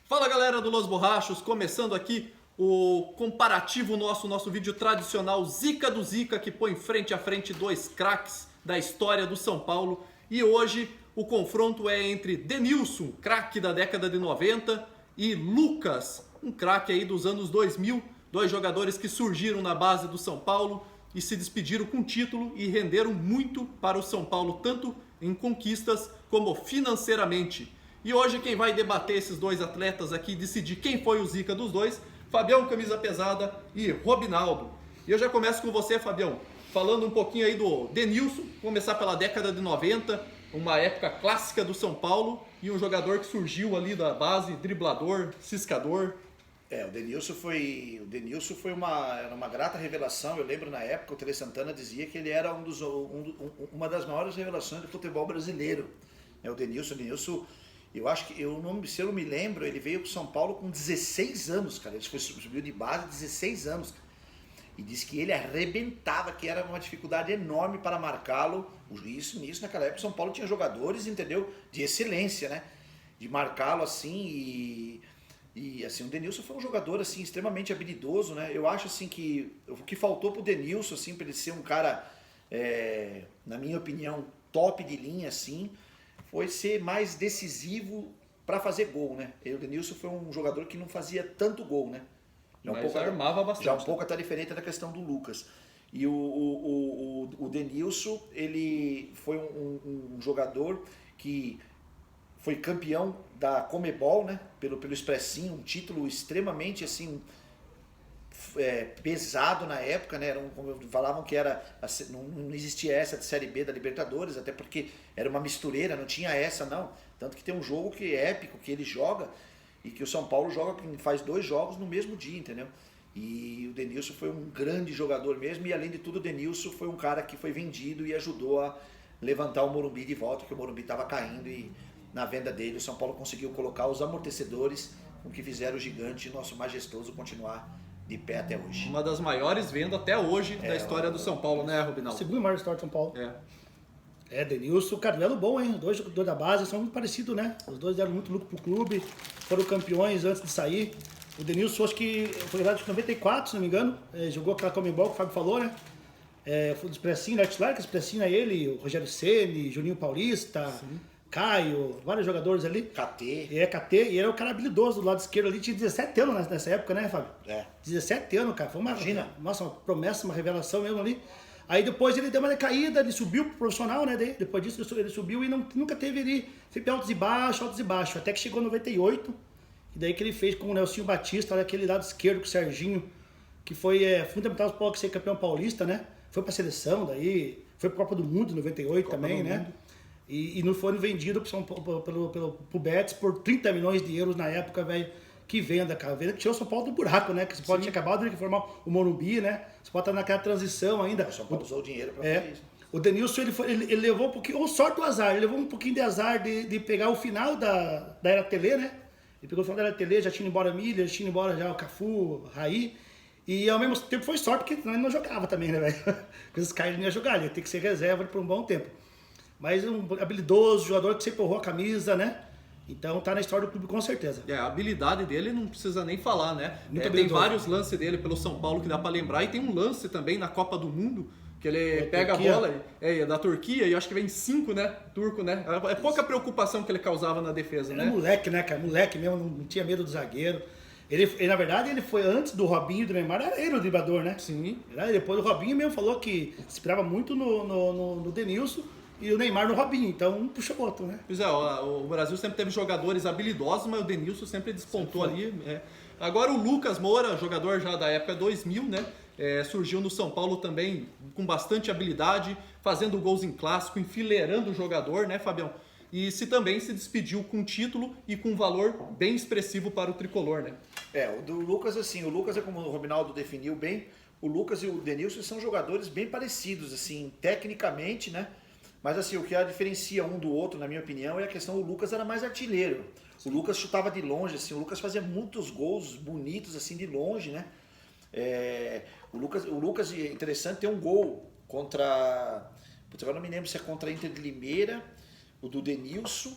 Fala galera do Los Borrachos, começando aqui o comparativo nosso vídeo tradicional Zica do Zica, que põe frente a frente dois craques da história do São Paulo. E hoje o confronto é entre Denilson, craque da década de 90, e Lucas, um craque aí dos anos 2000, dois jogadores que surgiram na base do São Paulo e se despediram com título e renderam muito para o São Paulo, tanto em conquistas como financeiramente. E hoje quem vai debater esses dois atletas aqui, decidir quem foi o Zica dos dois, Fabião Camisa Pesada e Robinaldo. E eu já começo com você, Fabião, falando um pouquinho aí do Denilson, começar pela década de 90, uma época clássica do São Paulo, e um jogador que surgiu ali da base, driblador, ciscador. O Denilson foi era uma grata revelação. Eu lembro na época o Tele Santana dizia que ele era uma das maiores revelações do futebol brasileiro. O Denilson, eu acho que, se eu não me lembro, ele veio para o São Paulo com 16 anos, cara. Ele subiu de base 16 anos. E disse que ele arrebentava, que era uma dificuldade enorme para marcá-lo. Isso, naquela época, o São Paulo tinha jogadores, entendeu? De excelência, né? De marcá-lo assim e assim, o Denilson foi um jogador assim extremamente habilidoso, né? Eu acho assim que o que faltou pro Denilson assim para ele ser um cara, na minha opinião, top de linha assim, foi ser mais decisivo para fazer gol, né? O Denilson foi um jogador que não fazia tanto gol, né? Mas armava bastante. Já um pouco até diferente da questão do Lucas. E o Denilson, ele foi um jogador que foi campeão da Comebol, né? Pelo Expressinho, um título extremamente assim pesado na época, né? Falavam que não existia essa de Série B da Libertadores, até porque era uma mistureira, não tinha essa não. Tanto que tem um jogo que é épico, que ele joga e que o São Paulo faz 2 jogos no mesmo dia, entendeu? E o Denilson foi um grande jogador mesmo, e além de tudo o Denilson foi um cara que foi vendido e ajudou a levantar o Morumbi de volta, porque o Morumbi estava caindo e na venda dele o São Paulo conseguiu colocar os amortecedores com que fizeram o gigante nosso majestoso continuar de pé até hoje. Uma das maiores vendas até hoje da história do São Paulo, né, Robinaldo? Segunda maior história do São Paulo. Denilson, cara, duelo bom, hein? Os dois jogadores da base são muito parecidos, né? Os dois deram muito lucro pro clube, foram campeões antes de sair. O Denilson, acho que foi lá de 94, se não me engano, jogou aquela Comebol que o Fábio falou, né? Foi do Expressinho, né? Titular, que o Expressinho é ele, o Rogério Ceni, Juninho Paulista, sim, Caio, vários jogadores ali. KT. KT, e ele era o cara habilidoso do lado esquerdo ali, tinha 17 anos nessa época, né, Fábio? 17 anos, cara, foi uma promessa, uma revelação mesmo ali. Aí depois ele deu uma decaída, ele subiu pro profissional, né? Depois disso ele subiu e nunca teve ali, sempre altos e baixos, até que chegou em 98, e daí que ele fez com o Nelsinho Batista, aquele lado esquerdo com o Serginho, que foi fundamental para o Paulo ser campeão paulista, né? Foi pra seleção, daí foi pro Copa do Mundo em 98 Copa também, né? E não foi vendido pro Betis por 30 milhões de euros na época, velho. Que venda, cara. Venda que tirou o São Paulo do buraco, né? Que o São Paulo tinha acabado de formar o Morumbi, né? O São Paulo tá naquela transição ainda. O São Paulo usou o dinheiro pra fazer isso. O Denilson, ele levou um pouquinho, ou sorte ou azar, ele levou um pouquinho de azar de pegar o final da Era Tele, né? Ele pegou o final da Era Tele, já tinha ido embora Miller, já tinha ido embora já o Cafu, o Raí. E ao mesmo tempo foi sorte, porque ele não jogava também, né, velho? Porque esses caras não iam jogar, ele ia ter que ser reserva por um bom tempo. Mas um habilidoso, jogador que sempre honrou a camisa, né? Então tá na história do clube com certeza. A habilidade dele não precisa nem falar, né? Tem vários lances dele pelo São Paulo que dá pra lembrar. E tem um lance também na Copa do Mundo, que ele pega a bola, da Turquia, e eu acho que vem 5, né? Turco, né? É pouca preocupação que ele causava na defesa, né? Era moleque, né, cara? Moleque mesmo, não tinha medo do zagueiro. Ele, na verdade, ele foi antes do Robinho e do Neymar, era ele o driblador, né? Sim. Depois o Robinho mesmo falou que se inspirava muito no Denilson e o Neymar no Robinho, então um puxa o outro, né? Pois o Brasil sempre teve jogadores habilidosos, mas o Denilson sempre despontou ali. Agora o Lucas Moura, jogador já da época 2000, né? Surgiu no São Paulo também com bastante habilidade, fazendo gols em clássico, enfileirando o jogador, né, Fabião? E também se despediu com título e com um valor bem expressivo para o tricolor, né? O do Lucas, assim, o Lucas é como o Robinaldo definiu bem, o Lucas e o Denilson são jogadores bem parecidos, assim, tecnicamente, né? Mas assim, o que a diferencia um do outro, na minha opinião, é a questão, o Lucas era mais artilheiro. O Lucas chutava de longe, assim, o Lucas fazia muitos gols bonitos, assim, de longe, né? O Lucas, é interessante, tem um gol contra... Agora não me lembro se é contra a Inter de Limeira, o do Denilson,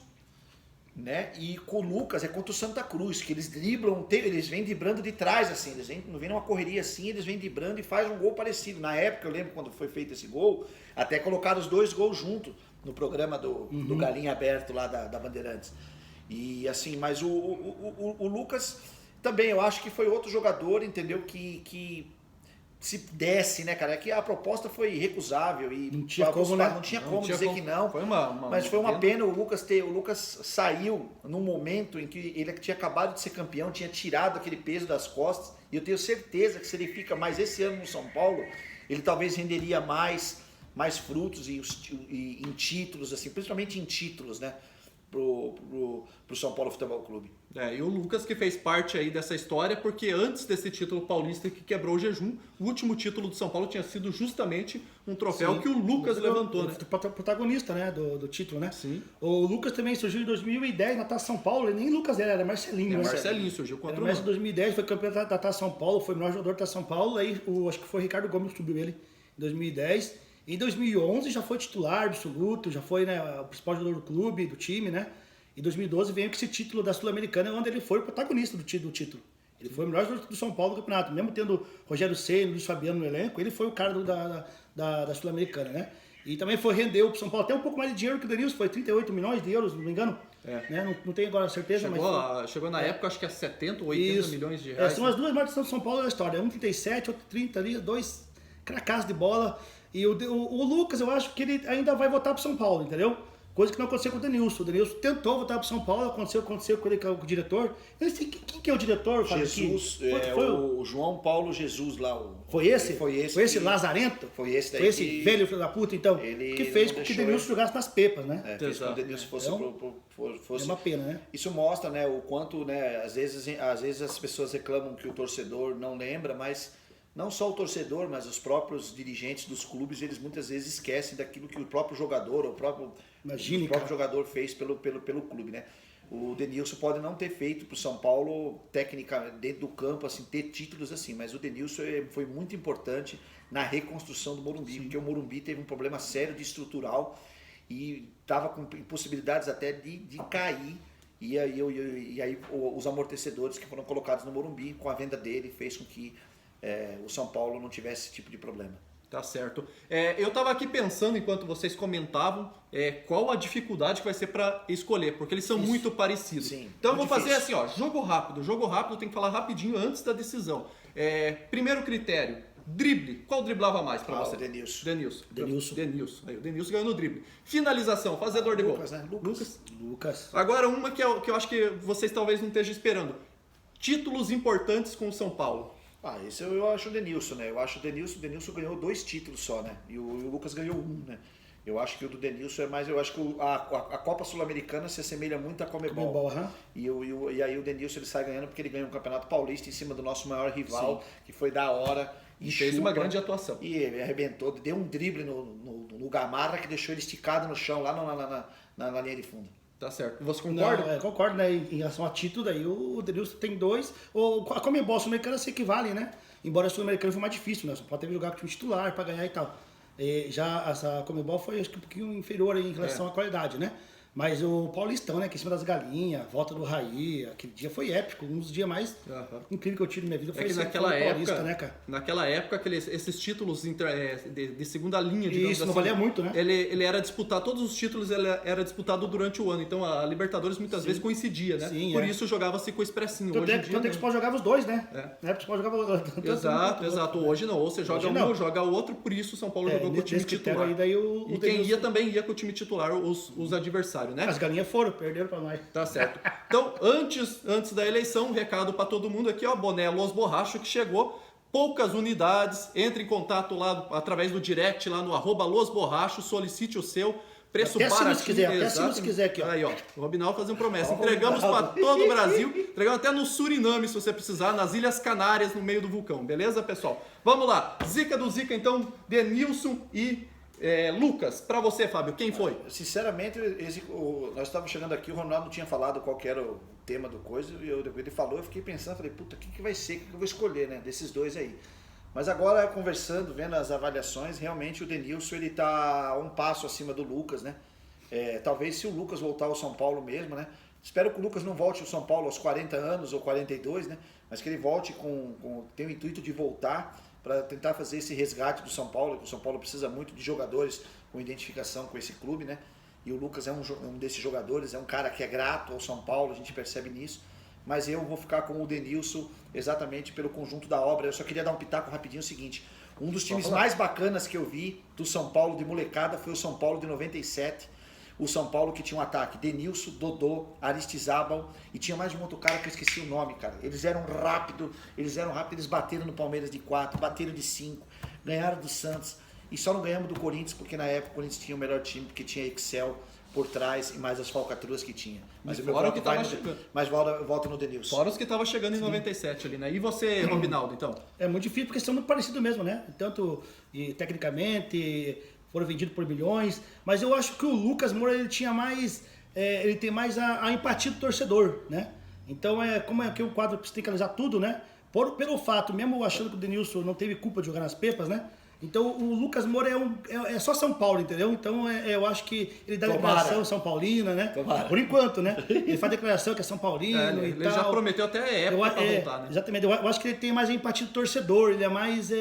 né? E com o Lucas é contra o Santa Cruz, que eles driblam, eles vêm driblando de trás, assim, não vêm numa correria assim, eles vêm driblando e faz um gol parecido. Na época, eu lembro quando foi feito esse gol, até colocaram os 2 gols junto no programa do Galinha Aberto lá da Bandeirantes. E assim, mas o Lucas também, eu acho que foi outro jogador, entendeu? Que se desse, né, cara? É que a proposta foi irrecusável e não tinha como, né? Não tinha como dizer que não. Mas foi uma pena o Lucas saiu num momento em que ele tinha acabado de ser campeão, tinha tirado aquele peso das costas, e eu tenho certeza que se ele fica mais esse ano no São Paulo, ele talvez renderia mais frutos e em títulos, assim, principalmente em títulos, né? Pro São Paulo Futebol Clube. E o Lucas que fez parte aí dessa história, porque antes desse título paulista que quebrou o jejum, o último título do São Paulo tinha sido justamente um troféu que o Lucas levantou, né? Protagonista, né, do título, né? Sim. O Lucas também surgiu em 2010 na Taça São Paulo, nem Lucas era Marcelinho. Marcelinho surgiu contra o Em 2010 foi campeão da Taça São Paulo, foi o melhor jogador da Taça São Paulo, aí acho que foi o Ricardo Gomes que subiu ele em 2010. Em 2011 já foi titular absoluto, já foi, né, o principal jogador do clube, do time, né? Em 2012 veio com esse título da Sul-Americana, onde ele foi o protagonista do título. Ele foi o melhor jogador do São Paulo no campeonato. Mesmo tendo Rogério Ceni, Luiz Fabiano no elenco, ele foi o cara da Sul-Americana, né? E também rendeu pro São Paulo até um pouco mais de dinheiro que o Denilson, foi 38 milhões de euros, se não me engano. Né? Não tenho agora certeza, chegou na época, acho que é 70 ou 80 milhões de reais. São as duas maiores do São Paulo da história. Um 37, outro 30 ali, 2 cracassos de bola. E o Lucas, eu acho que ele ainda vai voltar pro São Paulo, entendeu? Coisa que não aconteceu com o Denilson. O Denilson tentou voltar para São Paulo, aconteceu com ele, com o diretor. Eu não sei quem que é o diretor, Jesus, o João Paulo Jesus lá. Foi esse? Foi esse Lazarento? Foi esse daí. Foi esse velho filho da puta, então, que fez com que o Denilson jogasse nas pepas, né? Fez com que o Denilson fosse... É uma pena, né? Isso mostra, né, o quanto, né, às vezes as pessoas reclamam que o torcedor não lembra, mas... Não só o torcedor, mas os próprios dirigentes dos clubes, eles muitas vezes esquecem daquilo que o próprio jogador, o próprio jogador fez pelo clube, né? O Denilson pode não ter feito para o São Paulo, técnica dentro do campo, assim, ter títulos assim, mas o Denilson foi muito importante na reconstrução do Morumbi, porque o Morumbi teve um problema sério de estrutural e estava com possibilidades até de cair. E aí os amortecedores que foram colocados no Morumbi, com a venda dele, fez com que o São Paulo não tivesse esse tipo de problema. Tá certo. Eu estava aqui pensando, enquanto vocês comentavam, qual a dificuldade que vai ser para escolher, porque eles são muito parecidos. Sim, então eu vou fazer assim, ó, jogo rápido, tem que falar rapidinho antes da decisão. Primeiro critério, drible. Qual driblava mais para você? Denilson. Aí, o Denilson ganhou no drible. Finalização, fazedor de gol. Né? Lucas. Agora uma que eu acho que vocês talvez não estejam esperando. Títulos importantes com o São Paulo. Esse eu acho o Denilson, né? Eu acho o Denilson ganhou 2 títulos só, né? E o Lucas ganhou 1, né? Eu acho que o do Denilson é mais... Eu acho que a Copa Sul-Americana se assemelha muito à Comebol. E aí o Denilson ele sai ganhando porque ele ganhou um Campeonato Paulista em cima do nosso maior rival, que foi da hora. E fez uma grande atuação. E ele arrebentou, deu um drible no Gamarra que deixou ele esticado no chão, lá na linha de fundo. Tá certo. Você concorda? Não, concordo, né? Em relação a título, aí o Denilson tem 2. A Comebol e Sul-Americana se equivalem, né? Embora a Sul-Americana foi mais difícil, né? Só pode ter que jogar com o time titular para ganhar e tal. Já essa Comebol foi, acho que um pouquinho inferior em relação à qualidade, né? Mas o Paulistão, né? Que em cima das galinhas, volta do Raí, aquele dia foi épico. Um dos dias mais incríveis que eu tive na minha vida foi esse Paulista, né, cara? Naquela época, esses títulos de segunda linha, digamos isso, assim, não valia muito, né? Ele era disputado, todos os títulos era disputado durante o ano. Então a Libertadores muitas vezes coincidia, né? Sim, Por isso jogava-se com o expressinho. Tanto é que o Sport jogava os dois, né? Na época o Sport jogava... Exato. Hoje não. Ou você joga ou joga o outro, por isso o São Paulo jogou com o time titular. Aí, daí e quem ia também ia com o time titular, os adversários, né? As galinhas perderam pra nós. Tá certo. Então, antes da eleição, um recado para todo mundo aqui, ó, boné Los Borrachos que chegou, poucas unidades, entre em contato lá através do direct lá no @Los Borrachos, solicite o seu. Preço baratinho. Se quiser aqui, ó. Aí, ó, o Robinal fazendo promessa. Entregamos para todo o Brasil, entregamos até no Suriname, se você precisar, nas Ilhas Canárias, no meio do vulcão. Beleza, pessoal? Vamos lá. Zica do Zica, então, Denilson e Lucas. Para você, Fábio, quem foi? Sinceramente, nós estávamos chegando aqui, o Ronaldo não tinha falado qual que era o tema do coisa, e ele falou, eu fiquei pensando, falei, puta, o que vai ser, o que eu vou escolher, né, desses dois aí. Mas agora, conversando, vendo as avaliações, realmente o Denilson, ele tá um passo acima do Lucas, né? Talvez se o Lucas voltar ao São Paulo mesmo, né? Espero que o Lucas não volte ao São Paulo aos 40 anos ou 42, né? Mas que ele volte tem o intuito de voltar para tentar fazer esse resgate do São Paulo, que o São Paulo precisa muito de jogadores com identificação com esse clube, né? E o Lucas é um desses jogadores, é um cara que é grato ao São Paulo, a gente percebe nisso. Mas eu vou ficar com o Denilson exatamente pelo conjunto da obra. Eu só queria dar um pitaco rapidinho, o seguinte: um dos times mais bacanas que eu vi do São Paulo de molecada foi o São Paulo de 97. O São Paulo que tinha um ataque, Denilson, Dodô, Aristizábal e tinha mais um outro cara que eu esqueci o nome, cara. Eles eram rápidos, eles bateram no Palmeiras de 4, bateram de 5, ganharam do Santos e só não ganhamos do Corinthians porque na época o Corinthians tinha o melhor time, porque tinha Excel por trás e mais as falcatruas que tinha. Mas o meu voto vai mas volta no Denilson. Fora os que estavam chegando em 97 ali, né? E você, Robinaldo, então? É muito difícil porque são muito parecidos mesmo, né? Tanto tecnicamente, foram vendidos por milhões, mas eu acho que o Lucas Moura ele tinha mais, ele tem mais a empatia do torcedor, né? Então como é que o quadro precisa ter que analisar tudo, né? Pelo fato, mesmo achando que o Denilson não teve culpa de jogar nas pepas, né? Então o Lucas Moura é só São Paulo, entendeu? Então eu acho que ele dá declaração São Paulina, né? Tomara. Por enquanto, né? Ele faz declaração que é São Paulino e tal. Ele já prometeu até época pra voltar, né? Exatamente, eu acho que ele tem mais a empatia do torcedor, ele é mais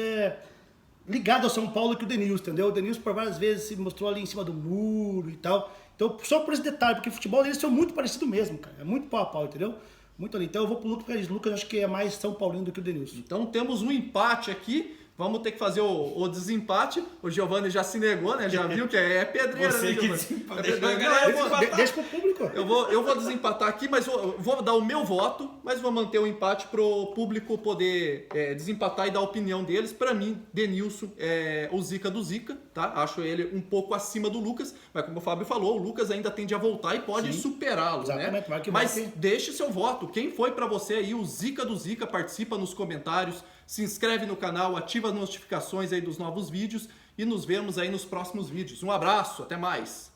ligado ao São Paulo que o Denilson, entendeu? O Denilson por várias vezes se mostrou ali em cima do muro e tal. Então, só por esse detalhe, porque o futebol deles são muito parecido mesmo, cara. É muito pau a pau, entendeu? Muito ali. Então eu vou pro Lucas, porque o Lucas acho que é mais São Paulino do que o Denilson. Então temos um empate aqui. Vamos ter que fazer o desempate. O Giovanni já se negou, né? Já viu que é pedreira, Você né, que Giovanni? Deixa pro público. Eu vou desempatar aqui, mas vou dar o meu voto, mas vou manter o empate pro público poder desempatar e dar a opinião deles. Pra mim, Denilson é o Zica do Zica, tá? Acho ele um pouco acima do Lucas, mas como o Fábio falou, o Lucas ainda tende a voltar e pode superá-lo, né? Mas deixe seu voto. Quem foi pra você aí o Zica do Zica? Participa nos comentários. Se inscreve no canal, ativa as notificações aí dos novos vídeos e nos vemos aí nos próximos vídeos. Um abraço, até mais!